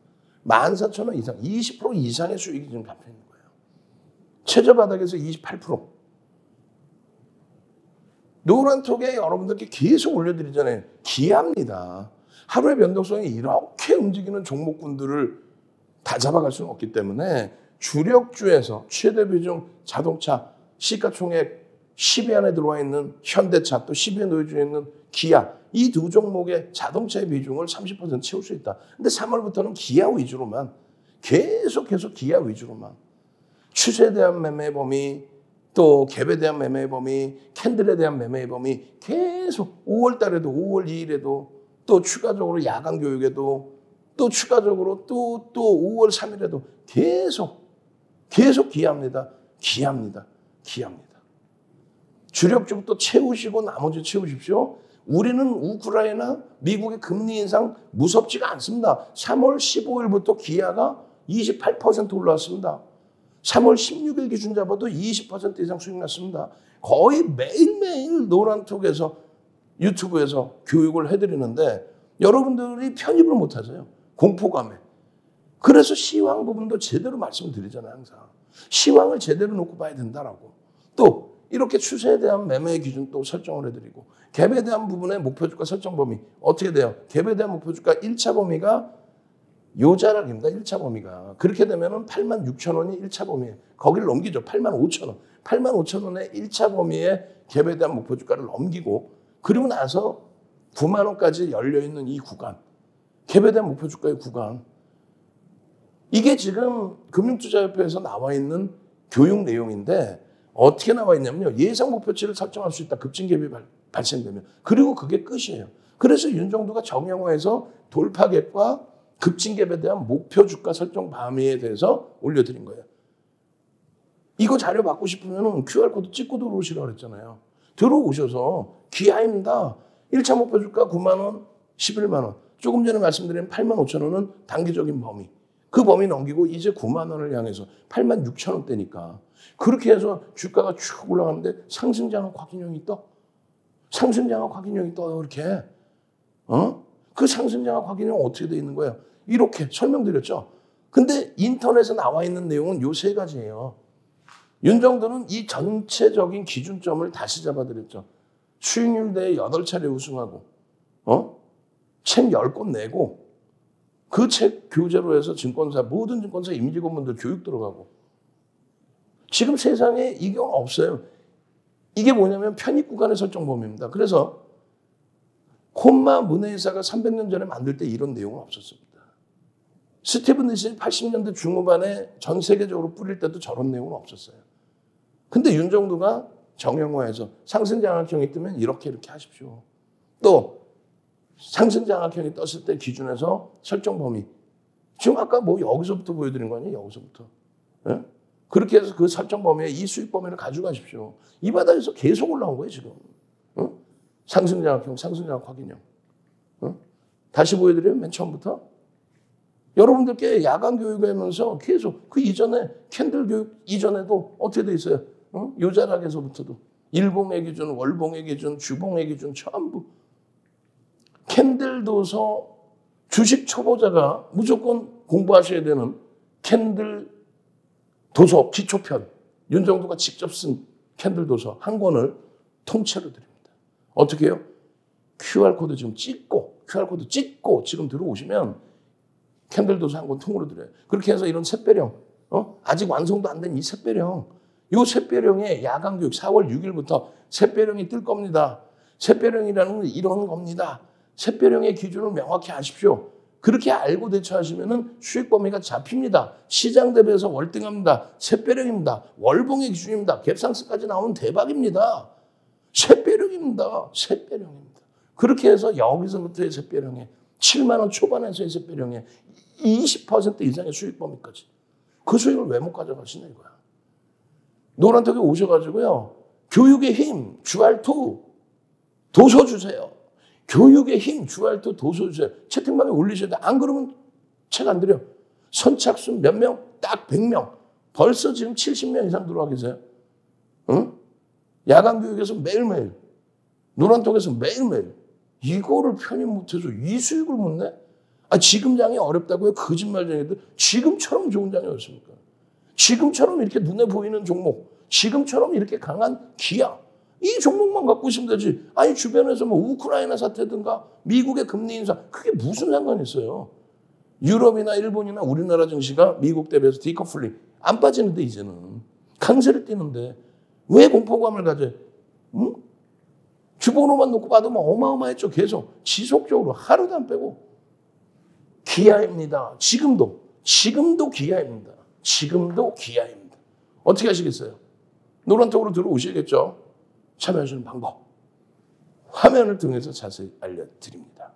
Speaker 2: 14,000원 이상, 20% 이상의 수익이 지금 잡혀 있는 거예요. 최저바닥에서 28%. 노란톡에 여러분들께 계속 올려드리잖아요. 기아입니다. 하루의 변동성이 이렇게 움직이는 종목군들을 다 잡아갈 수는 없기 때문에 주력주에서 최대 비중 자동차 시가총액 10위 안에 들어와 있는 현대차 또 10위에 놓여져 있는 기아 이 두 종목의 자동차의 비중을 30% 채울 수 있다. 근데 3월부터는 기아 위주로만 계속 기아 위주로만 추세에 대한 매매 범위 또 갭에 대한 매매의 범위, 캔들에 대한 매매의 범위 계속 5월 달에도 5월 2일에도 또 추가적으로 야간 교육에도 또 추가적으로 또 5월 3일에도 계속 기합니다. 주력주부터 채우시고 나머지 채우십시오. 우리는 우크라이나, 미국의 금리 인상 무섭지가 않습니다. 3월 15일부터 기아가 28% 올라왔습니다. 3월 16일 기준 잡아도 20% 이상 수익 났습니다. 거의 매일매일 노란톡에서 유튜브에서 교육을 해드리는데 여러분들이 편입을 못하세요. 공포감에. 그래서 시황 부분도 제대로 말씀드리잖아요. 항상. 시황을 제대로 놓고 봐야 된다라고. 또 이렇게 추세에 대한 매매 기준 또 설정을 해드리고 갭에 대한 부분의 목표주가 설정 범위 어떻게 돼요? 갭에 대한 목표주가 1차 범위가 요 자락입니다. 1차 범위가. 그렇게 되면 86,000원이 1차 범위에 거기를 넘기죠. 85,000원. 85,000원의 1차 범위에 갭에 대한 목표 주가를 넘기고 그리고 나서 9만 원까지 열려있는 이 구간. 갭에 대한 목표 주가의 구간. 이게 지금 금융투자협회에서 나와 있는 교육 내용인데 어떻게 나와 있냐면요. 예상 목표치를 설정할 수 있다. 급증갭이 발생되면. 그리고 그게 끝이에요. 그래서 윤정두가 정형화해서 돌파갭과 급증갭에 대한 목표 주가 설정 범위에 대해서 올려드린 거예요. 이거 자료 받고 싶으면 QR코드 찍고 들어오시라고 그랬잖아요. 들어오셔서 기아입니다. 1차 목표 주가 9만 원, 11만 원. 조금 전에 말씀드린 8만 5천 원은 단기적인 범위. 그 범위 넘기고 이제 9만 원을 향해서 8만 6천 원대니까. 그렇게 해서 주가가 쭉 올라가는데 상승장학 확인형이 떠. 상승장학 확인형이 떠요. 이렇게. 그 상승장학 확인형 어떻게 되어 있는 거예요? 이렇게 설명드렸죠. 근데 인터넷에 나와 있는 내용은 요 세 가지예요. 윤정두는 이 전체적인 기준점을 다시 잡아드렸죠. 수익률 대회 8차례 우승하고 책 10권 내고 그 책 교재로 해서 증권사 모든 증권사 임직원분들 교육 들어가고 지금 세상에 이게 없어요. 이게 뭐냐면 편입 구간의 설정 범위입니다. 그래서 콤마 문해회사가 300년 전에 만들 때 이런 내용은 없었습니다. 스티븐 니슨이 80년대 중후반에 전 세계적으로 뿌릴 때도 저런 내용은 없었어요. 근데 윤정두가 정형화해서 상승장악형이 뜨면 이렇게 하십시오. 또 상승장악형이 떴을 때 기준에서 설정 범위. 지금 아까 뭐 여기서부터 보여드린 거 아니에요? 여기서부터. 네? 그렇게 해서 그 설정 범위에 이 수익 범위를 가져가십시오. 이 바닥에서 계속 올라온 거예요, 지금. 상승장악형, 상승장악 확인형. 다시 보여드려요, 맨 처음부터. 여러분들께 야간 교육하면서 계속 그 이전에 캔들 교육 이전에도 어떻게 돼 있어요? 요자락에서부터도 일봉의 기준, 월봉의 기준, 주봉의 기준 전부 캔들 도서 주식 초보자가 무조건 공부하셔야 되는 캔들 도서 기초편 윤정도가 직접 쓴 캔들 도서 한 권을 통째로 드립니다. 어떻게 해요? QR코드 지금 QR코드 찍고 지금 들어오시면 캔들 도서 한 권 통으로 드려요. 그렇게 해서 이런 샛별형, 아직 완성도 안 된 이 샛별형, 이 샛별형의 야간 교육 4월 6일부터 샛별형이 뜰 겁니다. 샛별형이라는 건 이런 겁니다. 샛별형의 기준을 명확히 아십시오. 그렇게 알고 대처하시면 수익 범위가 잡힙니다. 시장 대비해서 월등합니다. 샛별형입니다. 월봉의 기준입니다. 갭상승까지 나오면 대박입니다. 샛별형입니다. 샛별형입니다. 그렇게 해서 여기서부터의 샛별형에 7만 원 초반에서의 샛별형에 20% 이상의 수익 범위까지. 그 수익을 왜 못 가져가시냐 이거야. 노란톡에 오셔가지고요. 교육의 힘, 주알2 도서 주세요. 교육의 힘, 주알2 도서 주세요. 채팅방에 올리셔야 돼. 안 그러면 책 안 드려. 선착순 몇 명? 딱 100명. 벌써 지금 70명 이상 들어와 계세요. 응? 야간 교육에서 매일매일, 노란톡에서 매일매일. 이거를 편입 못해서 이 수익을 못 내? 지금 장이 어렵다고요? 거짓말쟁이들. 지금처럼 좋은 장이 어딨습니까? 지금처럼 이렇게 눈에 보이는 종목, 지금처럼 이렇게 강한 기아, 이 종목만 갖고 있으면 되지. 주변에서 뭐 우크라이나 사태든가 미국의 금리 인상, 그게 무슨 상관이 있어요? 유럽이나 일본이나 우리나라 증시가 미국 대비해서 디커플링 안 빠지는데 이제는 강세를 띄는데 왜 공포감을 가져? 응? 주번호만 놓고 받으면 어마어마했죠. 계속 지속적으로 하루도 안 빼고. 기아입니다. 지금도 기아입니다. 지금도 기아입니다. 어떻게 하시겠어요? 노란톡으로 들어오시겠죠? 참여하시는 방법. 화면을 통해서 자세히 알려드립니다.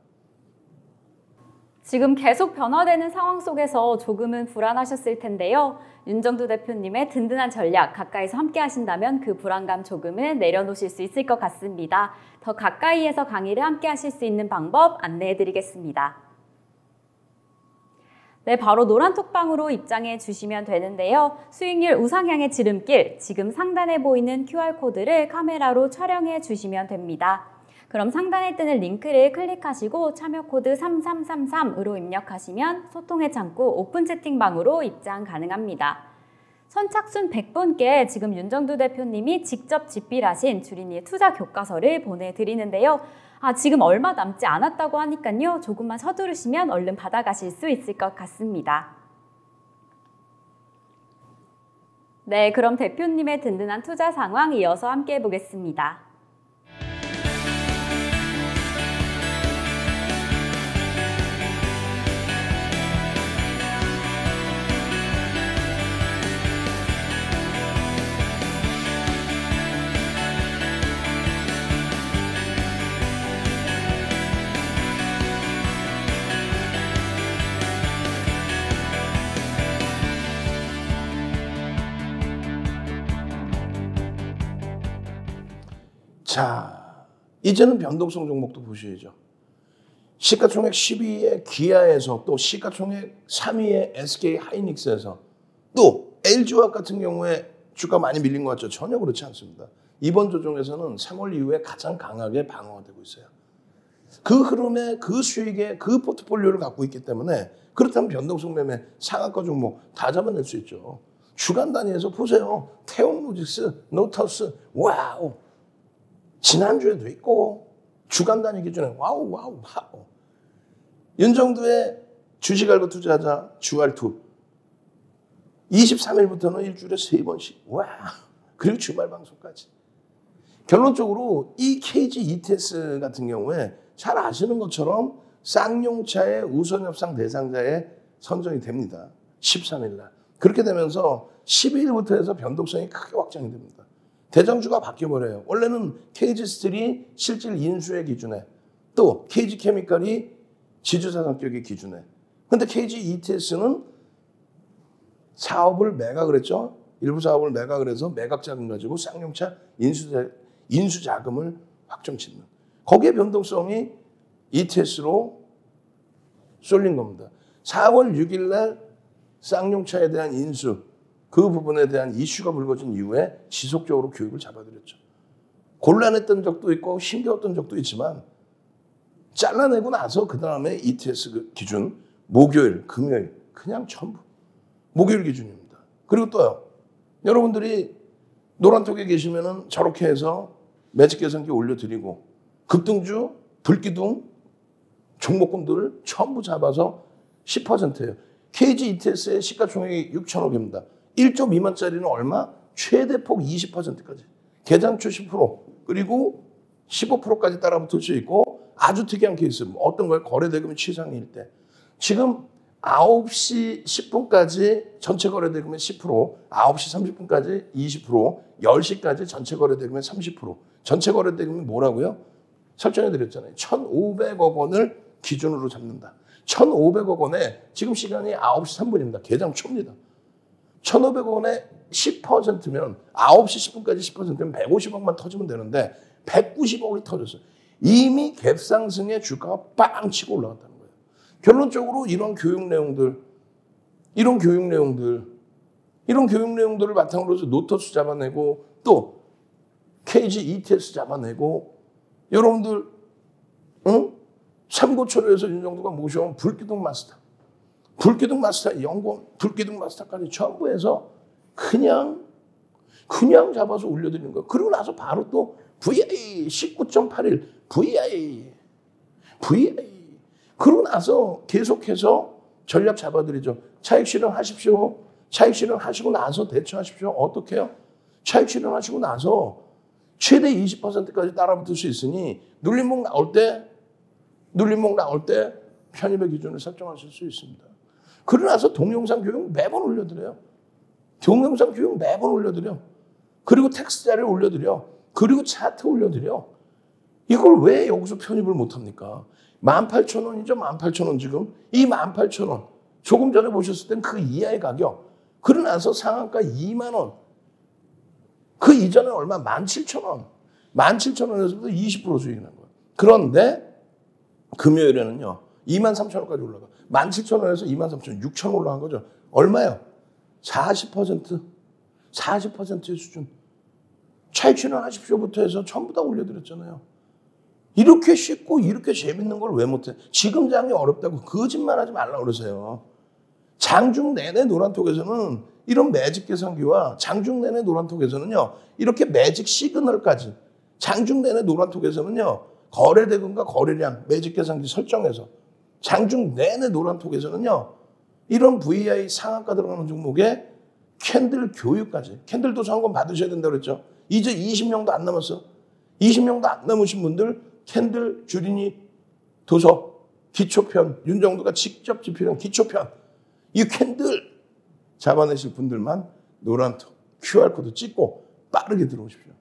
Speaker 1: 지금 계속 변화되는 상황 속에서 조금은 불안하셨을 텐데요. 윤정도 대표님의 든든한 전략 가까이서 함께 하신다면 그 불안감 조금은 내려놓으실 수 있을 것 같습니다. 더 가까이에서 강의를 함께 하실 수 있는 방법 안내해 드리겠습니다. 네, 바로 노란톡방으로 입장해 주시면 되는데요. 수익률 우상향의 지름길, 지금 상단에 보이는 QR코드를 카메라로 촬영해 주시면 됩니다. 그럼 상단에 뜨는 링크를 클릭하시고 참여 코드 3333으로 입력하시면 소통의 창구 오픈 채팅방으로 입장 가능합니다. 선착순 100분께 지금 윤정도 대표님이 직접 집필하신 주린이의 투자 교과서를 보내드리는데요. 지금 얼마 남지 않았다고 하니까요. 조금만 서두르시면 얼른 받아가실 수 있을 것 같습니다. 네, 그럼 대표님의 든든한 투자 상황 이어서 함께 해보겠습니다.
Speaker 2: 자, 이제는 변동성 종목도 보셔야죠. 시가총액 10위의 기아에서 또 시가총액 3위의 SK 하이닉스에서 또 LG화학 같은 경우에 주가 많이 밀린 것 같죠? 전혀 그렇지 않습니다. 이번 조정에서는 3월 이후에 가장 강하게 방어가 되고 있어요. 그 흐름에 그 수익에 그 포트폴리오를 갖고 있기 때문에 그렇다면 변동성 매매 상한가 종목 다 잡아낼 수 있죠. 주간 단위에서 보세요. 태용로직스, 노터스, 와우. 지난주에도 있고 주간 단위 기준에 와우. 윤정도의 주식 알고 투자하자 주알2 23일부터는 일주일에 3번씩 와. 그리고 주말 방송까지. 결론적으로 이 KG ETS 같은 경우에 잘 아시는 것처럼 쌍용차의 우선협상 대상자에 선정이 됩니다. 13일 날. 그렇게 되면서 12일부터 해서 변동성이 크게 확장이 됩니다. 대장주가 바뀌어버려요. 원래는 KG스틸이 실질 인수의 기준에 또 KG케미칼이 지주사 성격의 기준에 근데 KG ETS는 사업을 매각을 했죠. 일부 사업을 매각을 해서 매각 자금 가지고 쌍용차 인수 자금을 확정짓는 거기에 변동성이 ETS로 쏠린 겁니다. 4월 6일 날 쌍용차에 대한 인수, 그 부분에 대한 이슈가 불거진 이후에 지속적으로 교육을 잡아드렸죠. 곤란했던 적도 있고 힘겨웠던 적도 있지만 잘라내고 나서 그 다음에 ETS 기준 목요일, 금요일 그냥 전부 목요일 기준입니다. 그리고 또요. 여러분들이 노란톡에 계시면은 저렇게 해서 매직 계산기 올려드리고 급등주, 불기둥 종목군들을 전부 잡아서 10%예요. KG ETS의 시가총액이 6천억입니다. 1조 미만짜리는 얼마? 최대폭 20%까지. 개장초 10% 그리고 15%까지 따라붙을 수 있고 아주 특이한 케이스. 어떤 거예요? 거래대금이 최상일 때. 지금 9시 10분까지 전체 거래대금의 10%, 9시 30분까지 20%, 10시까지 전체 거래대금의 30%. 전체 거래대금이 뭐라고요? 설정해 드렸잖아요. 1,500억 원을 기준으로 잡는다. 1,500억 원에 지금 시간이 9시 3분입니다. 개장 초입니다. 1,500억 원에 10%면 9시 10분까지 10%면 150억만 터지면 되는데 190억이 터졌어요. 이미 갭상승의 주가가 빵 치고 올라갔다는 거예요. 결론적으로 이런 교육 내용들을 바탕으로 해서 노터스 잡아내고 또 KG ETS 잡아내고 여러분들 삼고초려에서 윤정도가 모셔온 불기둥 마스터, 연구원, 불기둥 마스터까지 전부 해서 그냥 잡아서 올려드리는 거예요. 그리고 나서 바로 또 VI 19.81 VI 그러고 나서 계속해서 전략 잡아드리죠. 차익 실현하십시오. 차익 실현하시고 나서 대처하십시오. 어떻게 해요? 차익 실현하시고 나서 최대 20%까지 따라붙을 수 있으니 눌림목 나올 때 편입의 기준을 설정하실 수 있습니다. 그러고 나서 동영상 교육 매번 올려드려요. 그리고 텍스트 자료 올려드려. 그리고 차트 올려드려. 이걸 왜 여기서 편입을 못합니까? 18,000원이죠. 18,000원 지금. 이 18,000원. 조금 전에 보셨을 땐 그 이하의 가격. 그러고 나서 상한가 2만 원. 그 이전에 얼마? 17,000원. 17,000원에서부터 20% 수익이 난 거예요. 그런데 금요일에는요. 23,000원까지 올라가. 17,000원에서 23,000원, 6,000원 올라간 거죠. 얼마요? 40%의 수준. 차익 실현하십시오부터 해서 전부 다 올려드렸잖아요. 이렇게 쉽고 이렇게 재밌는 걸 왜 못해? 지금 장이 어렵다고 거짓말하지 말라 그러세요. 장중 내내 노란톡에서는 이런 매직 계산기와 장중 내내 노란톡에서는요. 이렇게 매직 시그널까지 장중 내내 노란톡에서는요. 거래대금과 거래량 매직 계산기 설정해서 장중 내내 노란톡에서는요. 이런 VI 상한가 들어가는 종목에 캔들 교육까지. 캔들도 상권 받으셔야 된다고 그랬죠. 이제 20명도 안 남았어. 20명도 안 남으신 분들 캔들 주린이 도서 기초편 윤정도가 직접 집필한 기초편 이 캔들 잡아내실 분들만 노란톡 QR코드 찍고 빠르게 들어오십시오.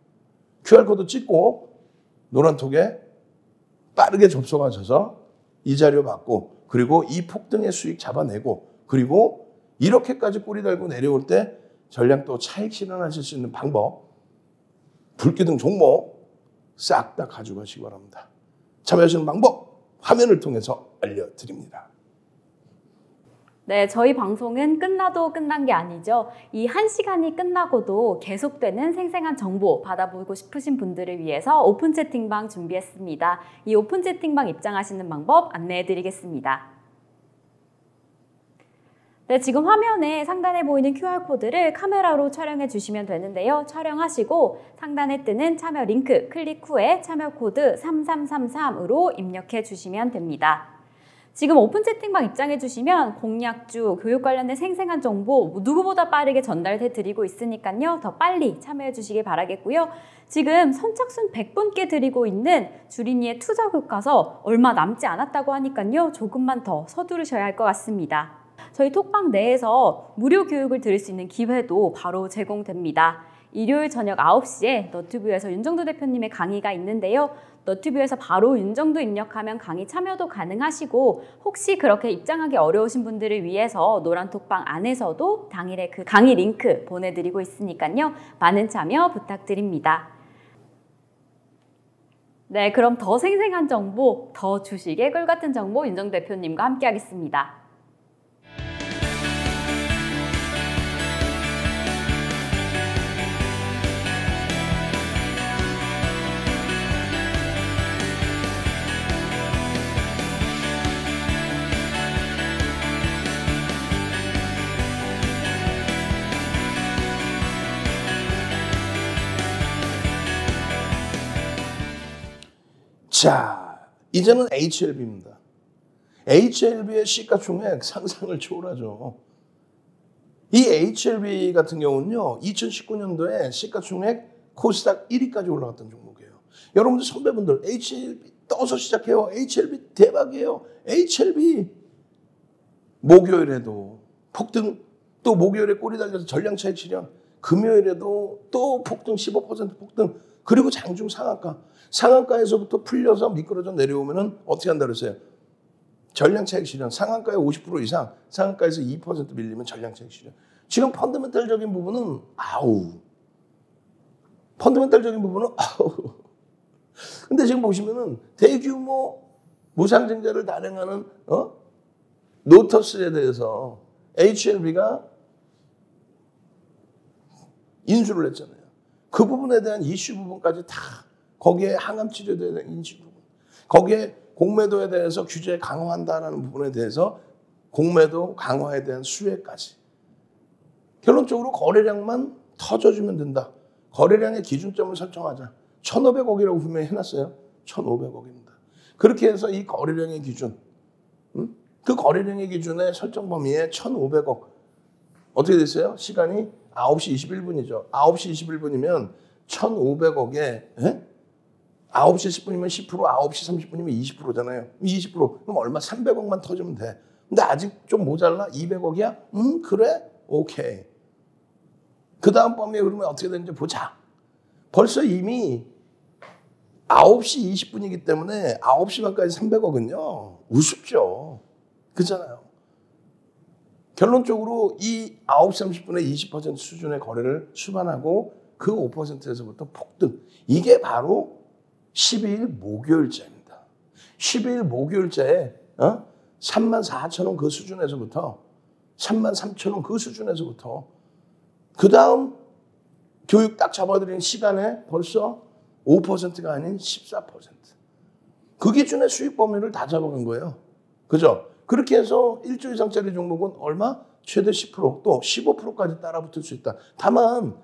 Speaker 2: QR코드 찍고 노란톡에 빠르게 접속하셔서 이 자료 받고 그리고 이 폭등의 수익 잡아내고 그리고 이렇게까지 꼬리 달고 내려올 때 전량 또 차익 실현하실 수 있는 방법 불기둥 종목 싹 다 가져가시기 바랍니다. 참여하시는 방법 화면을 통해서 알려드립니다.
Speaker 1: 네, 저희 방송은 끝나도 끝난 게 아니죠. 이 1시간이 끝나고도 계속되는 생생한 정보 받아보고 싶으신 분들을 위해서 오픈 채팅방 준비했습니다. 이 오픈 채팅방 입장하시는 방법 안내해드리겠습니다. 네, 지금 화면에 상단에 보이는 QR코드를 카메라로 촬영해 주시면 되는데요. 촬영하시고 상단에 뜨는 참여 링크 클릭 후에 참여 코드 3333으로 입력해 주시면 됩니다. 지금 오픈 채팅방 입장해 주시면 공략주, 교육 관련된 생생한 정보 누구보다 빠르게 전달해 드리고 있으니까요. 더 빨리 참여해 주시길 바라겠고요. 지금 선착순 100분께 드리고 있는 주린이의 투자 교과서 얼마 남지 않았다고 하니까요. 조금만 더 서두르셔야 할 것 같습니다. 저희 톡방 내에서 무료 교육을 들을 수 있는 기회도 바로 제공됩니다. 일요일 저녁 9시에 너튜브에서 윤정도 대표님의 강의가 있는데요. 너튜브에서 바로 윤정도 입력하면 강의 참여도 가능하시고 혹시 그렇게 입장하기 어려우신 분들을 위해서 노란톡방 안에서도 당일에 그 강의 링크 보내드리고 있으니까요. 많은 참여 부탁드립니다. 네, 그럼 더 생생한 정보, 더 주식의 꿀 같은 정보 윤정도 대표님과 함께 하겠습니다.
Speaker 2: 자, 이제는 HLB입니다. HLB의 시가총액 상상을 초월하죠. 이 HLB 같은 경우는요, 2019년도에 시가총액 코스닥 1위까지 올라갔던 종목이에요. 여러분들 선배분들 HLB 떠서 시작해요. HLB 대박이에요. HLB 목요일에도 폭등, 또 목요일에 꼬리 달려서 전량차익 실현, 금요일에도 또 폭등 15% 폭등, 그리고 장중 상한가, 상한가에서부터 풀려서 미끄러져 내려오면은 어떻게 한다 그랬어요? 전량차익 실현, 상한가에 50% 이상, 상한가에서 2% 밀리면 전량차익 실현. 지금 펀더멘탈적인 부분은 펀더멘탈적인 부분은 근데 지금 보시면은 대규모 무상증자를 단행하는 노터스에 대해서 HLB가 인수를 했잖아요. 그 부분에 대한 이슈 부분까지 다 거기에 항암 치료에 대한 인식 부분, 거기에 공매도에 대해서 규제 강화한다라는 부분에 대해서 공매도 강화에 대한 수혜까지. 결론적으로 거래량만 터져주면 된다. 거래량의 기준점을 설정하자. 1,500억이라고 분명히 해놨어요. 1,500억입니다. 그렇게 해서 이 거래량의 기준, 그 거래량의 기준의 설정 범위에 1,500억. 어떻게 됐어요? 시간이 9시 21분이죠. 9시 21분이면 1,500억에 9시 10분이면 10%, 9시 30분이면 20%잖아요. 20%. 그럼 얼마? 300억만 터지면 돼. 근데 아직 좀 모자라? 200억이야? 그래? 오케이. 그 다음 범위에 그러면 어떻게 되는지 보자. 벌써 이미 9시 20분이기 때문에 9시 반까지 300억은요. 우습죠. 그렇잖아요. 결론적으로 이 9시 30분에 20% 수준의 거래를 수반하고 그 5%에서부터 폭등. 이게 바로 12일 목요일자입니다. 12일 목요일자에 34,000원 그 수준에서부터 33,000원 그 수준에서부터 그 다음 교육 딱 잡아드린 시간에 벌써 5%가 아닌 14%. 그 기준의 수익 범위를 다 잡아간 거예요. 그죠? 그렇게 해서 1조 이상짜리 종목은 얼마? 최대 10%, 또 15%까지 따라붙을 수 있다. 다만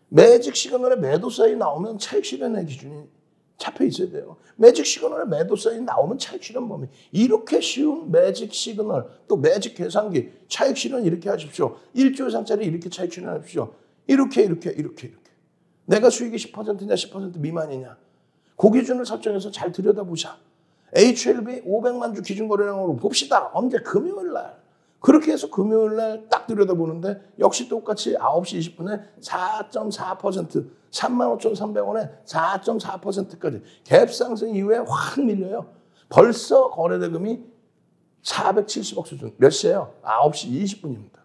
Speaker 2: 매직 시그널에 매도 사인 나오면 차익 실현의 기준이 잡혀 있어야 돼요. 매직 시그널에 매도 사인 나오면 차익 실현 범위. 이렇게 쉬운 매직 시그널, 또 매직 계산기, 차익 실현 이렇게 하십시오. 1조 이상짜리 이렇게 차익 실현하십시오. 이렇게. 내가 수익이 10%냐 10% 미만이냐. 그 기준을 설정해서 잘 들여다보자. HLB 500만 주 기준 거래량으로 봅시다. 언제? 금요일 날. 그렇게 해서 금요일 날 딱 들여다보는데 역시 똑같이 9시 20분에 4.4%, 35,300원에 4.4%까지 갭 상승 이후에 확 밀려요. 벌써 거래대금이 470억 수준. 몇 시예요? 9시 20분입니다.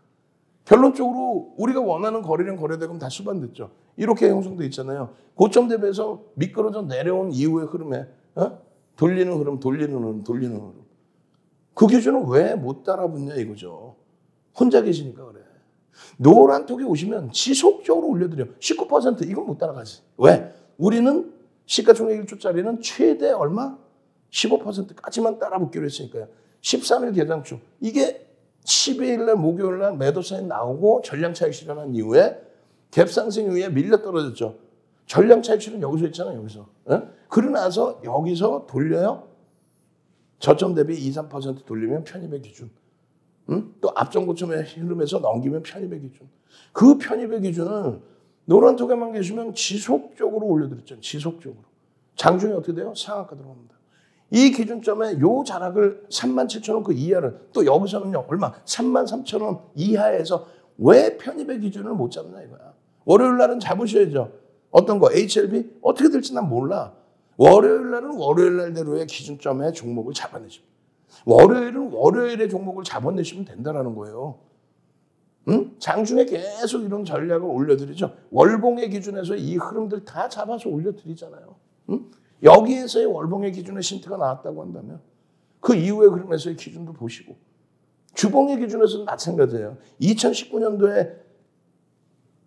Speaker 2: 결론적으로 우리가 원하는 거래량 거래대금 다 수반됐죠. 이렇게 형성돼 있잖아요. 고점 대비해서 미끄러져 내려온 이후의 흐름에 돌리는 흐름. 그 기준은 왜 못 따라붙냐 이거죠. 혼자 계시니까 그래. 노란톡에 오시면 지속적으로 올려드려. 19% 이건 못 따라가지. 왜? 우리는 시가총액 1조짜리는 최대 얼마? 15%까지만 따라붙기로 했으니까요. 13일 개장주. 이게 12일 날 목요일 날 매도 사인 나오고 전량 차익 실현한 이후에 갭 상승 이후에 밀려 떨어졌죠. 전량 차익 실현 여기서 했잖아요. 여기서. 그러고 나서 여기서 돌려요. 저점 대비 2, 3% 돌리면 편입의 기준. 또 앞전 고점의 흐름에서 넘기면 편입의 기준. 그 편입의 기준을 노란톡에만 계시면 지속적으로 올려드렸잖아요. 지속적으로. 장중에 어떻게 돼요? 상한가 들어갑니다. 이 기준점에 요 자락을 37,000원 그 이하를 또 여기서는요. 얼마? 33,000원 이하에서 왜 편입의 기준을 못 잡나 이거야. 월요일 날은 잡으셔야죠. 어떤 거? HLB? 어떻게 될지 난 몰라. 월요일 날은 월요일 날대로의 기준점의 종목을 잡아내십니다. 월요일은 월요일의 종목을 잡아내시면 된다는 거예요. 장중에 계속 이런 전략을 올려드리죠. 월봉의 기준에서 이 흐름들 다 잡아서 올려드리잖아요. 여기에서의 월봉의 기준의 신태가 나왔다고 한다면 그 이후의 흐름에서의 기준도 보시고 주봉의 기준에서는 마찬가지예요. 2019년도에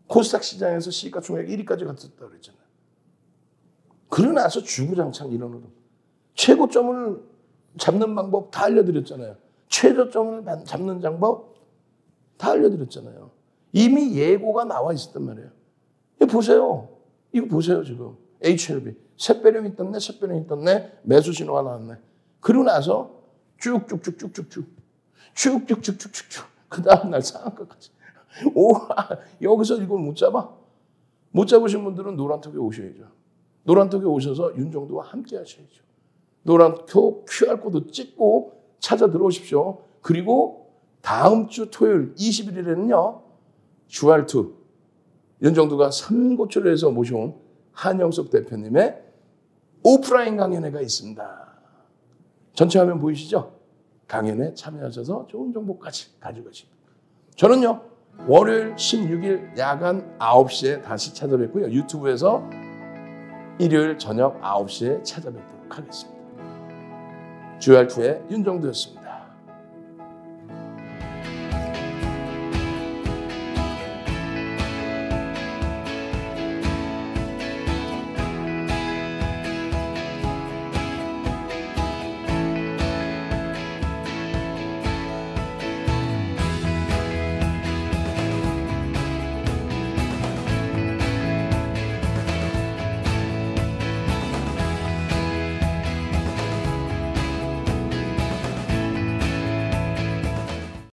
Speaker 2: 코스닥 시장에서 시가총액 1위까지 갔었다고 그랬잖아요. 그러고 나서 주구장창 이런 흐름. 최고점을 잡는 방법 다 알려드렸잖아요. 최저점을 잡는 방법 다 알려드렸잖아요. 이미 예고가 나와 있었단 말이에요. 이거 보세요. 지금. HLB. 샛배령이 떴네, 샛배령이 떴네, 매수 신호가 나왔네. 그러고 나서 쭉쭉쭉쭉쭉쭉 그 다음날 상한가까지. 여기서 이걸 못 잡아? 못 잡으신 분들은 노란톡에 오셔야죠. 노란톡에 오셔서 윤정도와 함께 하셔야죠. 노란톡 QR코드 찍고 찾아 들어오십시오. 그리고 다음 주 토요일 21일에는요. 주알투 윤정도가 삼고초려에서 모셔온 한영석 대표님의 오프라인 강연회가 있습니다. 전체 화면 보이시죠? 강연에 참여하셔서 좋은 정보까지 가져가십니다. 저는요. 월요일 16일 야간 9시에 다시 찾아뵙고요. 유튜브에서 일요일 저녁 9시에 찾아뵙도록 하겠습니다. 주알투의 윤정도였습니다.